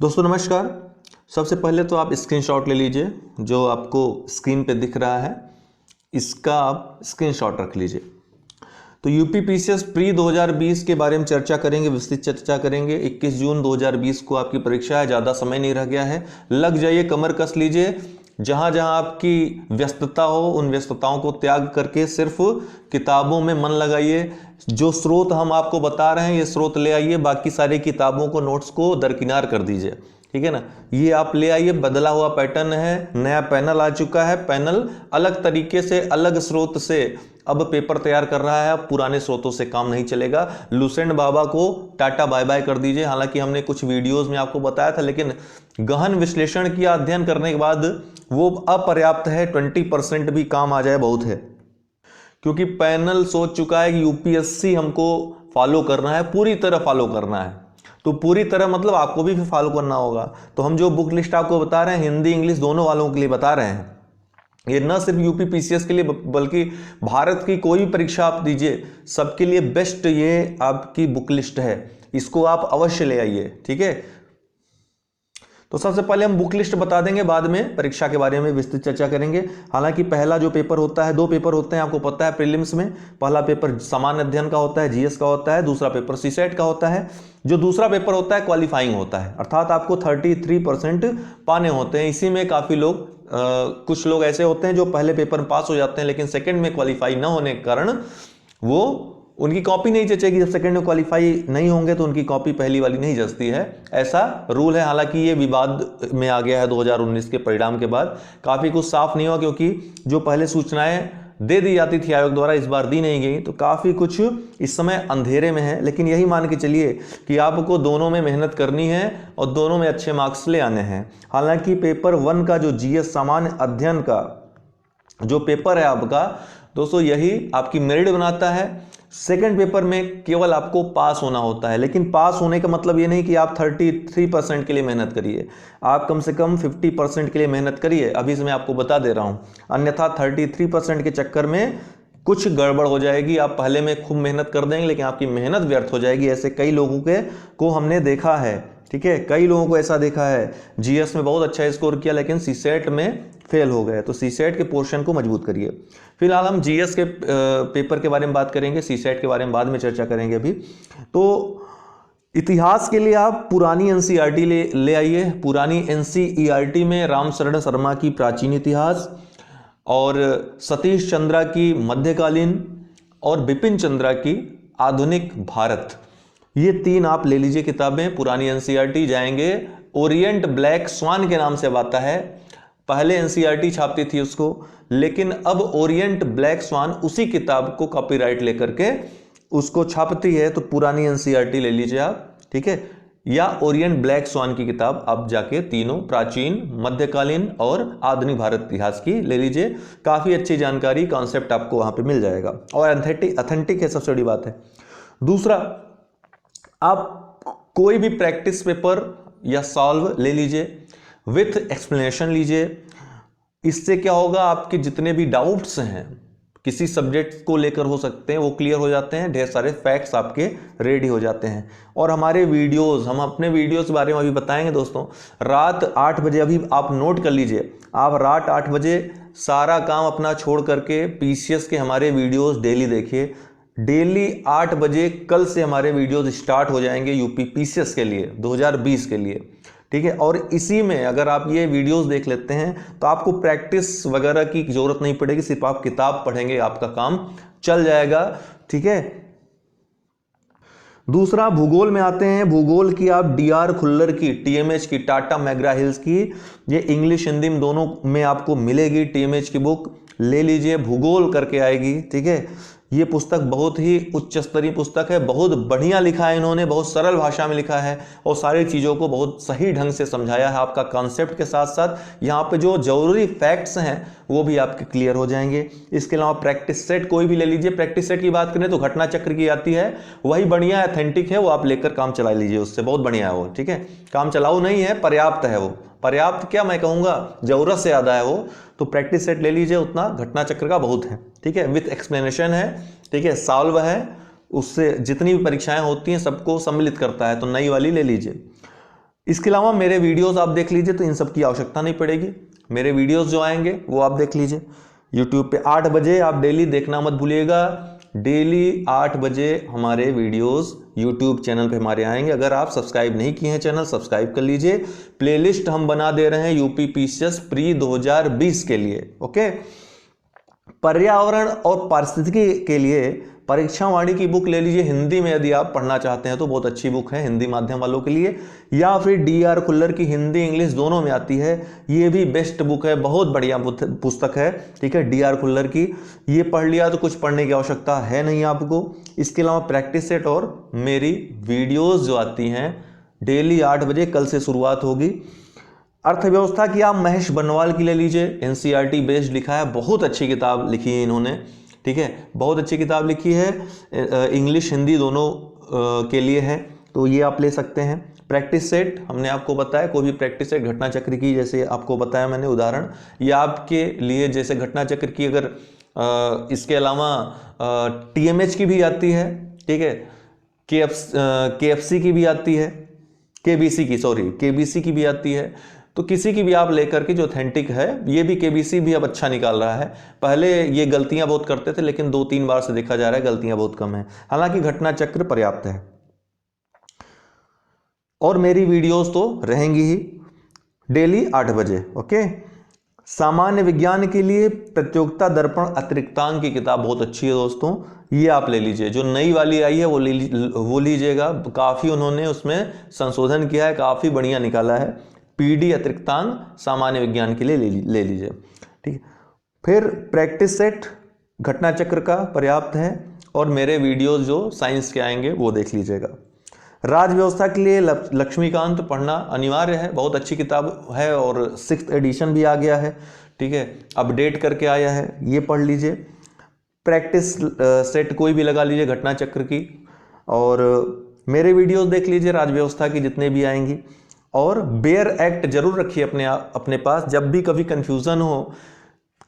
दोस्तों नमस्कार। सबसे पहले तो आप स्क्रीनशॉट ले लीजिए, जो आपको स्क्रीन पे दिख रहा है इसका आप स्क्रीनशॉट रख लीजिए। तो यूपीपीसीएस प्री 2020 के बारे में चर्चा करेंगे, विस्तृत चर्चा करेंगे। 21 जून 2020 को आपकी परीक्षा है, ज़्यादा समय नहीं रह गया है। लग जाइए, कमर कस लीजिए। जहाँ जहाँ आपकी व्यस्तता हो उन व्यस्तताओं को त्याग करके सिर्फ किताबों में मन लगाइए। जो स्रोत हम आपको बता रहे हैं ये स्रोत ले आइए, बाकी सारी किताबों को, नोट्स को दरकिनार कर दीजिए, ठीक है ना। ये आप ले आइए, बदला हुआ पैटर्न है, नया पैनल आ चुका है। पैनल अलग तरीके से, अलग स्रोत से अब पेपर तैयार कर रहा है। अब पुराने स्रोतों से काम नहीं चलेगा। लुसेंट बाबा को टाटा बाय बाय कर दीजिए। हालांकि हमने कुछ वीडियोस में आपको बताया था, लेकिन गहन विश्लेषण किया, अध्ययन करने के बाद वो अपर्याप्त है। 20% भी काम आ जाए बहुत है, क्योंकि पैनल सोच चुका है कि यूपीएससी हमको फॉलो करना है, पूरी तरह फॉलो करना है। तो पूरी तरह मतलब आपको भी फॉलो करना होगा। तो हम जो बुक लिस्ट आपको बता रहे हैं, हिंदी इंग्लिश दोनों वालों के लिए बता रहे हैं। ये न सिर्फ यूपीपीसीएस के लिए बल्कि भारत की कोई भी परीक्षा आप दीजिए, सबके लिए बेस्ट ये आपकी बुक लिस्ट है। इसको आप अवश्य ले आइए, ठीक है। तो सबसे पहले हम बुक लिस्ट बता देंगे, बाद में परीक्षा के बारे में विस्तृत चर्चा करेंगे। हालांकि पहला जो पेपर होता है, दो पेपर होते हैं आपको पता है प्रीलिम्स में। पहला पेपर सामान्य अध्ययन का होता है, जीएस का होता है। दूसरा पेपर सीसेट का होता है। जो दूसरा पेपर होता है क्वालिफाइंग होता है, अर्थात आपको 33% पाने होते हैं। इसी में काफ़ी लोग कुछ लोग ऐसे होते हैं जो पहले पेपर में पास हो जाते हैं, लेकिन सेकेंड में क्वालिफाई न होने के कारण वो उनकी कॉपी नहीं जचेगी। जब सेकंड में क्वालिफाई नहीं होंगे तो उनकी कॉपी पहली वाली नहीं जचती है, ऐसा रूल है। हालांकि ये विवाद में आ गया है 2019 के परिणाम के बाद। काफ़ी कुछ साफ नहीं हुआ, क्योंकि जो पहले सूचनाएं दे दी जाती थी आयोग द्वारा, इस बार दी नहीं गई। तो काफ़ी कुछ इस समय अंधेरे में है। लेकिन यही मान के चलिए कि आपको दोनों में मेहनत करनी है और दोनों में अच्छे मार्क्स ले आने हैं। हालांकि पेपर 1 का जो जीएस सामान्य अध्ययन का जो पेपर है आपका, दोस्तों यही आपकी मेरिट बनाता है। सेकंड पेपर में केवल आपको पास होना होता है, लेकिन पास होने का मतलब ये नहीं कि आप 33% के लिए मेहनत करिए। आप कम से कम 50% के लिए मेहनत करिए। अभी से मैं आपको बता दे रहा हूं, अन्यथा 33% के चक्कर में कुछ गड़बड़ हो जाएगी। आप पहले में खूब मेहनत कर देंगे, लेकिन आपकी मेहनत व्यर्थ हो जाएगी। ऐसे कई लोगों को हमने देखा है, ठीक है। कई लोगों को ऐसा देखा है, जीएस में बहुत अच्छा स्कोर किया लेकिन सीसेट में फेल हो गए। तो सीसेट के पोर्शन को मजबूत करिए। फिलहाल हम जीएस के पेपर के बारे में बात करेंगे, सीसेट के बारे में बाद में चर्चा करेंगे। अभी तो इतिहास के लिए आप पुरानी एनसीईआरटी ले आइए। पुरानी एनसीईआरटी में रामशरण शर्मा की प्राचीन इतिहास और सतीश चंद्रा की मध्यकालीन और बिपिन चंद्रा की आधुनिक भारत, ये 3 आप ले लीजिए किताबें। पुरानी एनसीईआरटी जाएंगे, ओरिएंट ब्लैक स्वान के नाम से आता है। पहले एनसीईआरटी छापती थी उसको, लेकिन अब ओरिएंट ब्लैक स्वान उसी किताब को कॉपीराइट लेकर के उसको छापती है। तो पुरानी एनसीईआरटी ले लीजिए आप, ठीक है। या ओरिएंट ब्लैक स्वान की किताब आप जाके तीनों प्राचीन, मध्यकालीन और आधुनिक भारत इतिहास की ले लीजिए। काफ़ी अच्छी जानकारी, कॉन्सेप्ट आपको वहाँ पे मिल जाएगा और ऑथेंटिक है, सबसे बड़ी बात है। दूसरा, आप कोई भी प्रैक्टिस पेपर या सॉल्व ले लीजिए, विथ एक्सप्लेनेशन लीजिए। इससे क्या होगा, आपके जितने भी डाउट्स हैं किसी सब्जेक्ट को लेकर हो सकते हैं, वो क्लियर हो जाते हैं। ढेर सारे फैक्ट्स आपके रेडी हो जाते हैं। और हमारे वीडियोस, हम अपने वीडियोस के बारे में अभी बताएंगे दोस्तों। रात 8 बजे, अभी आप नोट कर लीजिए, आप रात 8 बजे सारा काम अपना छोड़ करके पीसीएस के हमारे वीडियोस डेली देखिए। डेली 8 बजे कल से हमारे वीडियोस स्टार्ट हो जाएंगे यूपीपीसीएस के लिए, 2020 के लिए, ठीक है। और इसी में अगर आप ये वीडियोस देख लेते हैं तो आपको प्रैक्टिस वगैरह की जरूरत नहीं पड़ेगी, सिर्फ आप किताब पढ़ेंगे, आपका काम चल जाएगा, ठीक है। दूसरा, भूगोल में आते हैं। भूगोल की आप डीआर खुल्लर की, टीएमएच की, टाटा मैग्रा हिल्स की, ये इंग्लिश हिंदी में दोनों में आपको मिलेगी। टीएमएच की बुक ले लीजिए, भूगोल करके आएगी, ठीक है। ये पुस्तक बहुत ही उच्च स्तरीय पुस्तक है, बहुत बढ़िया लिखा है इन्होंने, बहुत सरल भाषा में लिखा है और सारी चीज़ों को बहुत सही ढंग से समझाया है। आपका कॉन्सेप्ट के साथ साथ यहाँ पे जो जरूरी फैक्ट्स हैं वो भी आपके क्लियर हो जाएंगे। इसके अलावा प्रैक्टिस सेट कोई भी ले लीजिए। प्रैक्टिस सेट की बात करें तो घटना चक्र की आती है, वही बढ़िया ऑथेंटिक है, वो आप लेकर काम चला लीजिए, उससे बहुत बढ़िया है वो, ठीक है। काम चलाऊ नहीं है, पर्याप्त है वो, पर्याप्त क्या मैं कहूँगा, जरूरत से ज़्यादा है वो। तो प्रैक्टिस सेट ले लीजिए, उतना घटना चक्र का बहुत है, ठीक है। विथ एक्सप्लेनेशन है, ठीक है, सॉल्व है, उससे जितनी भी परीक्षाएं होती हैं सबको सम्मिलित करता है, तो नई वाली ले लीजिए। इसके अलावा मेरे वीडियोस आप देख लीजिए, तो इन सब की आवश्यकता नहीं पड़ेगी। मेरे वीडियोस जो आएंगे वो आप देख लीजिए यूट्यूब पे 8 बजे। आप डेली देखना मत भूलिएगा, डेली 8 बजे हमारे वीडियोस यूट्यूब चैनल पे हमारे आएंगे। अगर आप सब्सक्राइब नहीं किए हैं चैनल, सब्सक्राइब कर लीजिए। प्लेलिस्ट हम बना दे रहे हैं यूपी पीसीएस प्री 2020 के लिए। ओके, पर्यावरण और पारिस्थितिकी के लिए परीक्षा वाणी की बुक ले लीजिए। हिंदी में यदि आप पढ़ना चाहते हैं तो बहुत अच्छी बुक है हिंदी माध्यम वालों के लिए। या फिर डीआर खुल्लर की हिंदी इंग्लिश दोनों में आती है, ये भी बेस्ट बुक है, बहुत बढ़िया पुस्तक है। ठीक है, डीआर खुल्लर की, ये पढ़ लिया तो कुछ पढ़ने की आवश्यकता है नहीं आपको। इसके अलावा प्रैक्टिस सेट और मेरी वीडियोज जो आती हैं डेली 8 बजे, कल से शुरुआत होगी। अर्थव्यवस्था की आप महेश बनवाल की ले लीजिए, एनसीईआरटी बेस्ड लिखा है, बहुत अच्छी किताब लिखी है इन्होंने। ठीक है, बहुत अच्छी किताब लिखी है, इंग्लिश हिंदी दोनों के लिए है, तो ये आप ले सकते हैं। प्रैक्टिस सेट हमने आपको बताया, कोई भी प्रैक्टिस सेट घटना चक्र की, जैसे आपको बताया मैंने उदाहरण, या आपके लिए जैसे घटना चक्र की अगर इसके अलावा टीएमएच की भी आती है। ठीक है, केएफसी की भी आती है, केबीसी की भी आती है। तो किसी की भी आप लेकर के जो ऑथेंटिक है, ये भी केबीसी भी अब अच्छा निकाल रहा है। पहले ये गलतियां बहुत करते थे, लेकिन 2-3 बार से देखा जा रहा है गलतियां बहुत कम है। हालांकि घटना चक्र पर्याप्त है। और मेरी वीडियोस तो रहेंगी ही डेली 8 बजे। ओके, सामान्य विज्ञान के लिए प्रतियोगिता दर्पण अतिरिक्तांक की किताब बहुत अच्छी है दोस्तों, ये आप ले लीजिए। जो नई वाली आई है वो लीजिएगा, काफ़ी उन्होंने उसमें संशोधन किया है, काफ़ी बढ़िया निकाला है। पीडी अतिरिक्तांक सामान्य विज्ञान के लिए ले लीजिए। ठीक है, फिर प्रैक्टिस सेट घटना चक्र का पर्याप्त है, और मेरे वीडियोस जो साइंस के आएंगे वो देख लीजिएगा। राज व्यवस्था के लिए लक्ष्मीकांत पढ़ना अनिवार्य है, बहुत अच्छी किताब है, और 6th एडिशन भी आ गया है। ठीक है, अपडेट करके आया है, ये पढ़ लीजिए। प्रैक्टिस सेट कोई भी लगा लीजिए घटना चक्र की, और मेरे वीडियोस देख लीजिए राज व्यवस्था की जितने भी आएंगी। और बेयर एक्ट जरूर रखिए अपने पास, जब भी कभी कंफ्यूजन हो,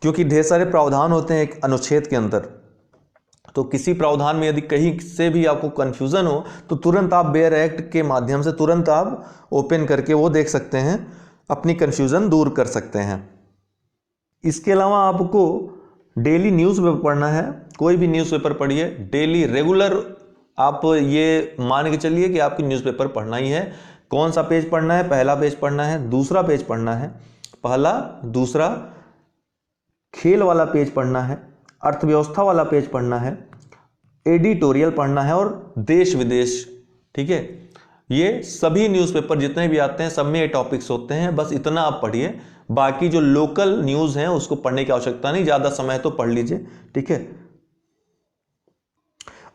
क्योंकि ढेर सारे प्रावधान होते हैं एक अनुच्छेद के अंदर, तो किसी प्रावधान में यदि कहीं से भी आपको कंफ्यूजन हो तो तुरंत आप बेयर एक्ट के माध्यम से तुरंत आप ओपन करके वो देख सकते हैं, अपनी कंफ्यूजन दूर कर सकते हैं। इसके अलावा आपको डेली न्यूज़पेपर पढ़ना है, कोई भी न्यूज़पेपर पढ़िए डेली रेगुलर। आप ये मान के चलिए कि आपकी न्यूज़पेपर पढ़ना ही है। कौन सा पेज पढ़ना है? पहला पेज पढ़ना है, दूसरा पेज पढ़ना है, पहला दूसरा, खेल वाला पेज पढ़ना है, अर्थव्यवस्था वाला पेज पढ़ना है, एडिटोरियल पढ़ना है, और देश विदेश। ठीक है, ये सभी न्यूज़पेपर जितने भी आते हैं सब में ये टॉपिक्स होते हैं, बस इतना आप पढ़िए। बाकी जो लोकल न्यूज़ हैं उसको पढ़ने की आवश्यकता नहीं, ज़्यादा समय तो पढ़ लीजिए। ठीक है,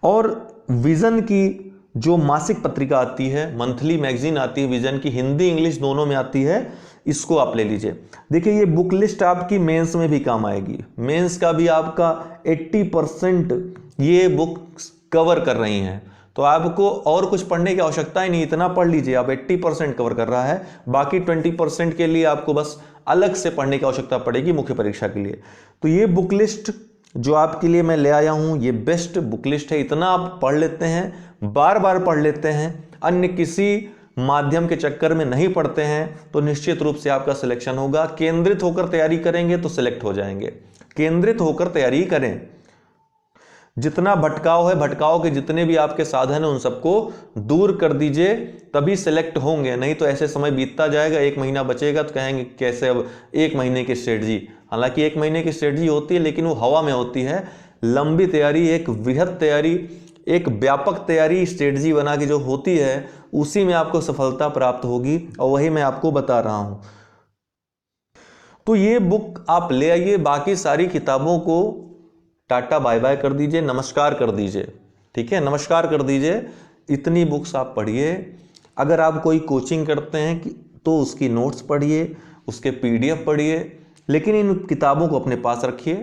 और विजन की जो मासिक पत्रिका आती है, मंथली मैगजीन आती है विजन की, हिंदी इंग्लिश दोनों में आती है, इसको आप ले लीजिए। देखिए ये बुक लिस्ट आपकी मेंस में भी काम आएगी, मेंस का भी आपका 80% ये बुक कवर कर रही हैं, तो आपको और कुछ पढ़ने की आवश्यकता ही नहीं, इतना पढ़ लीजिए आप, 80% कवर कर रहा है। बाकी 20% के लिए आपको बस अलग से पढ़ने की आवश्यकता पड़ेगी मुख्य परीक्षा के लिए। तो ये बुक लिस्ट जो आपके लिए मैं ले आया हूं, ये बेस्ट बुक लिस्ट है, इतना आप पढ़ लेते हैं, बार बार पढ़ लेते हैं, अन्य किसी माध्यम के चक्कर में नहीं पढ़ते हैं, तो निश्चित रूप से आपका सिलेक्शन होगा। केंद्रित होकर तैयारी करेंगे तो सिलेक्ट हो जाएंगे, केंद्रित होकर तैयारी करें। जितना भटकाव है, भटकाव के जितने भी आपके साधन है उन सबको दूर कर दीजिए, तभी सिलेक्ट होंगे। नहीं तो ऐसे समय बीतता जाएगा, 1 महीना बचेगा तो कहेंगे कैसे अब 1 महीने की स्ट्रेटजी। हालांकि 1 महीने की स्ट्रेटजी होती है लेकिन वो हवा में होती है। लंबी तैयारी, एक वृहद तैयारी, एक व्यापक तैयारी स्ट्रेटजी बना के जो होती है, उसी में आपको सफलता प्राप्त होगी, और वही मैं आपको बता रहा हूं। तो ये बुक आप ले आइए, बाकी सारी किताबों को टाटा बाय बाय कर दीजिए, नमस्कार कर दीजिए। ठीक है, नमस्कार कर दीजिए, इतनी बुक्स आप पढ़िए। अगर आप कोई कोचिंग करते हैं तो उसकी नोट्स पढ़िए, उसके PDF पढ़िए, लेकिन इन किताबों को अपने पास रखिए।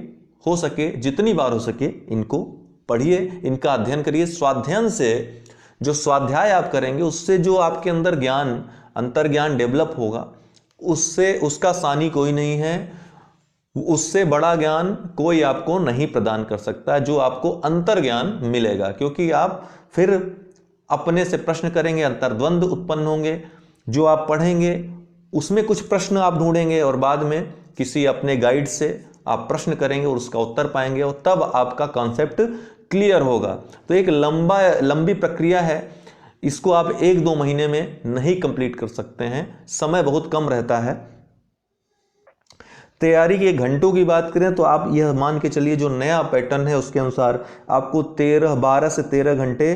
हो सके जितनी बार हो सके इनको पढ़िए, इनका अध्ययन करिए। स्वाध्याय से, जो स्वाध्याय आप करेंगे उससे जो आपके अंदर ज्ञान, अंतर्ज्ञान डेवलप होगा, उससे उसका सानी कोई नहीं है, उससे बड़ा ज्ञान कोई आपको नहीं प्रदान कर सकता, जो आपको अंतर्ज्ञान मिलेगा। क्योंकि आप फिर अपने से प्रश्न करेंगे, अंतर्द्वंद उत्पन्न होंगे, जो आप पढ़ेंगे उसमें कुछ प्रश्न आप ढूंढेंगे और बाद में किसी अपने गाइड से आप प्रश्न करेंगे और उसका उत्तर पाएंगे और तब आपका कॉन्सेप्ट क्लियर होगा। तो एक लंबी प्रक्रिया है, इसको आप 1-2 महीने में नहीं कंप्लीट कर सकते हैं, समय बहुत कम रहता है। तैयारी के घंटों की बात करें तो आप यह मान के चलिए जो नया पैटर्न है उसके अनुसार आपको 12 से 13 घंटे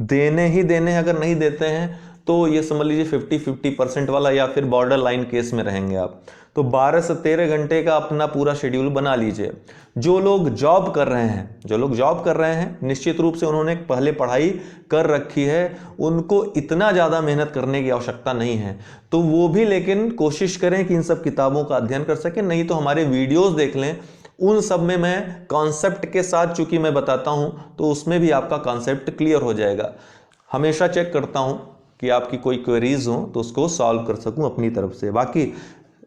देने ही देने हैं। अगर नहीं देते हैं तो ये समझ लीजिए 50-50% वाला या फिर बॉर्डर लाइन केस में रहेंगे आप। तो 12 से 13 घंटे का अपना पूरा शेड्यूल बना लीजिए। जो लोग जॉब कर रहे हैं निश्चित रूप से उन्होंने पहले पढ़ाई कर रखी है, उनको इतना ज़्यादा मेहनत करने की आवश्यकता नहीं है, तो वो भी लेकिन कोशिश करें कि इन सब किताबों का अध्ययन कर सकें। नहीं तो हमारे वीडियोज़ देख लें, उन सब में मैं कॉन्सेप्ट के साथ चूंकि मैं बताता हूं तो उसमें भी आपका कॉन्सेप्ट क्लियर हो जाएगा। हमेशा चेक करता हूं कि आपकी कोई क्वेरीज हो तो उसको सॉल्व कर सकूं अपनी तरफ से। बाकी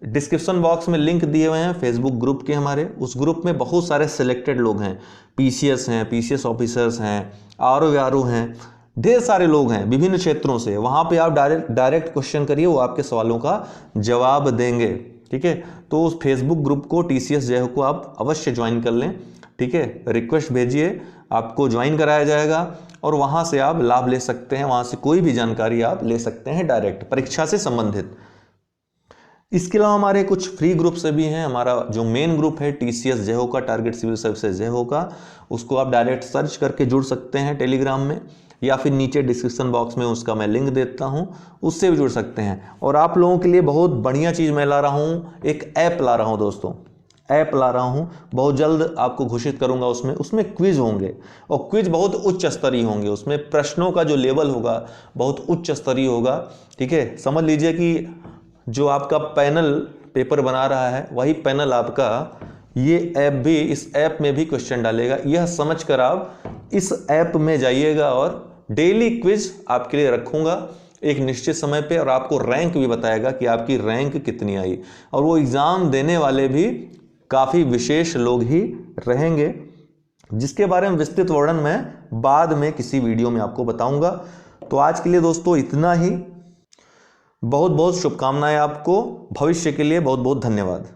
डिस्क्रिप्शन बॉक्स में लिंक दिए हुए हैं फेसबुक ग्रुप के हमारे, उस ग्रुप में बहुत सारे सिलेक्टेड लोग हैं, पीसीएस हैं, पीसीएस ऑफिसर्स हैं, आरओ हैं, ढेर सारे लोग हैं विभिन्न क्षेत्रों से। वहां पे आप डायरेक्ट क्वेश्चन करिए, वो आपके सवालों का जवाब देंगे। ठीक है, तो उस फेसबुक ग्रुप को टीसीएस जय हो को आप अवश्य ज्वाइन कर लें। ठीक है, रिक्वेस्ट भेजिए, आपको ज्वाइन कराया जाएगा और वहां से आप लाभ ले सकते हैं। वहां से कोई भी जानकारी आप ले सकते हैं डायरेक्ट परीक्षा से संबंधित। इसके अलावा हमारे कुछ फ्री ग्रुप से भी हैं। हमारा जो मेन ग्रुप है टीसीएस जय हो का, टारगेट सिविल सर्विसेज जय हो का, उसको आप डायरेक्ट सर्च करके जुड़ सकते हैं टेलीग्राम में, या फिर नीचे डिस्क्रिप्शन बॉक्स में उसका मैं लिंक देता हूं, उससे भी जुड़ सकते हैं। और आप लोगों के लिए बहुत बढ़िया चीज़ मैं ला रहा हूं, एक ऐप ला रहा हूं दोस्तों, ऐप ला रहा हूं, बहुत जल्द आपको घोषित करूंगा। उसमें क्विज होंगे और क्विज बहुत उच्च स्तरीय होंगे। उसमें प्रश्नों का जो लेवल होगा बहुत उच्च स्तरीय होगा। ठीक है, समझ लीजिए कि जो आपका पैनल पेपर बना रहा है वही पैनल आपका ये ऐप भी, इस ऐप में भी क्वेश्चन डालेगा। यह समझकर आप इस ऐप में जाइएगा और डेली क्विज आपके लिए रखूंगा एक निश्चित समय पे, और आपको रैंक भी बताएगा कि आपकी रैंक कितनी आई। और वो एग्जाम देने वाले भी काफ़ी विशेष लोग ही रहेंगे, जिसके बारे में विस्तृत वर्णन मैं बाद में किसी वीडियो में आपको बताऊंगा। तो आज के लिए दोस्तों इतना ही। बहुत बहुत शुभकामनाएं आपको, भविष्य के लिए बहुत बहुत धन्यवाद।